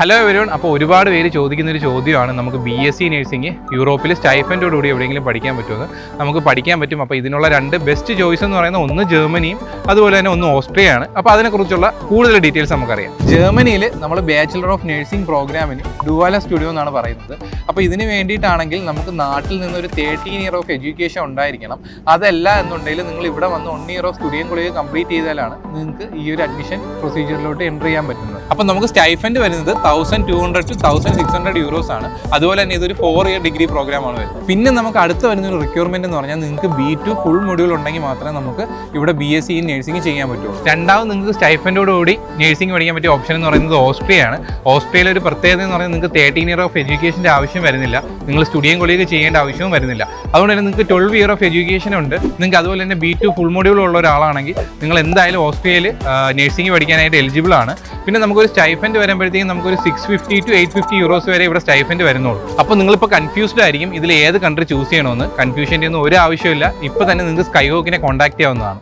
Hello everyone. അപ്പോൾ ഒരുപാട് പേര് ചോദിക്കുന്നൊരു ചോദ്യമാണ്, നമുക്ക് BSc നഴ്സിംഗ് യൂറോപ്പിൽ സ്റ്റൈഫൻഡോടുകൂടി എവിടെയെങ്കിലും പഠിക്കാൻ പറ്റുമെന്ന്. നമുക്ക് പഠിക്കാൻ പറ്റും. അപ്പോൾ ഇതിനുള്ള രണ്ട് ബെസ്റ്റ് ചോയ്സ് എന്ന് പറയുന്നത് ഒന്ന് ജർമ്മനിയും അതുപോലെ തന്നെ ഒന്ന് ഓസ്ട്രിയയാണ്. അപ്പോൾ അതിനെക്കുറിച്ചുള്ള കൂടുതൽ ഡീറ്റെയിൽസ് നമുക്കറിയാം. ജർമ്മനിയിൽ നമ്മൾ ബാച്ചിലർ ഓഫ് നഴ്സിംഗ് പ്രോഗ്രാമിന് ഡുവാല സ്റ്റുഡിയോ എന്നാണ് പറയുന്നത്. അപ്പോൾ ഇതിന് വേണ്ടിയിട്ടാണെങ്കിൽ നമുക്ക് നാട്ടിൽ നിന്നൊരു 13 ഇയർ ഓഫ് എഡ്യൂക്കേഷൻ ഉണ്ടായിരിക്കണം. അതല്ല എന്നുണ്ടെങ്കിൽ നിങ്ങൾ ഇവിടെ വന്ന് 1 year of studio college complete ചെയ്താലാണ് നിങ്ങൾക്ക് ഈ ഒരു അഡ്മിഷൻ പ്രൊസീജിയറിലോട്ട് എൻ്റർ ചെയ്യാൻ പറ്റുന്നത്. അപ്പോൾ നമുക്ക് സ്റ്റൈഫൻഡ് വരുന്നത് 1200 to 1600 euros ആണ്. അതുപോലെ തന്നെ ഇതൊരു 4 ഇയർ ഡിഗ്രി പ്രോഗ്രാമാണ് വരുന്നത്. പിന്നെ നമുക്ക് അടുത്ത് വരുന്ന ഒരു റിക്വയർമെന്റ് എന്ന് പറഞ്ഞാൽ നിങ്ങൾക്ക് B2 ഫുൾ മൊഡ്യൂൾ ഉണ്ടെങ്കിൽ മാത്രമേ നമുക്ക് ഇവിടെ BSc ഇൻ നഴ്സിംഗ് ചെയ്യാൻ പറ്റുള്ളൂ. രണ്ടാമത് നിങ്ങൾക്ക് സ്റ്റൈഫൻഡോടുകൂടി നഴ്സിംഗ് പഠിക്കാൻ പറ്റിയ ഓപ്ഷൻ എന്ന് പറയുന്നത് ഓസ്ട്രിയയാണ്. ഓസ്ട്രിയയിലെ ഒരു പ്രത്യേകത എന്ന് പറയുന്നത് നിങ്ങൾക്ക് 13 ഇയർ ഓഫ് എഡ്യൂക്കേഷൻ്റെ ആവശ്യം വരുന്നില്ല. നിങ്ങൾ സ്റ്റുഡിയോ കോളേജ് ചെയ്യേണ്ട ആവശ്യവും വരുന്നില്ല. അതുകൊണ്ട് തന്നെ നിങ്ങൾക്ക് 12 ഇയർ ഓഫ് എഡ്യൂക്കേഷൻ ഉണ്ട്. നിങ്ങൾക്ക് അതുപോലെ തന്നെ B2 ഫുൾ മൊഡ്യൂൾ ഉള്ള ഒരാളാണെങ്കിൽ നിങ്ങൾ എന്തായാലും ഓസ്ട്രിയയിൽ നഴ്സിംഗ് പഠിക്കാനായിട്ട് എലിജിബിൾ ആണ്. പിന്നെ നമുക്കൊരു സ്റ്റൈഫൻഡ് വരുമ്പോഴത്തേക്കും നമുക്കൊരു 650 to 850 euros വരെ ഇവിടെ സ്റ്റൈഫൻഡ് വരുന്നുള്ളൂ. അപ്പോൾ നിങ്ങളിപ്പോൾ കൺഫ്യൂസ്ഡ് ആയിരിക്കും ഇതിൽ ഏത് കൺട്രി ചൂസ് ചെയ്യണമെന്ന്. കൺഫ്യൂഷൻ്റെ ഒന്നും ഒരു ആവശ്യമില്ല. ഇപ്പോൾ തന്നെ നിങ്ങൾക്ക് സ്കൈഹോക്കിനെ കോൺടാക്ട് ചെയ്യാവുന്നതാണ്.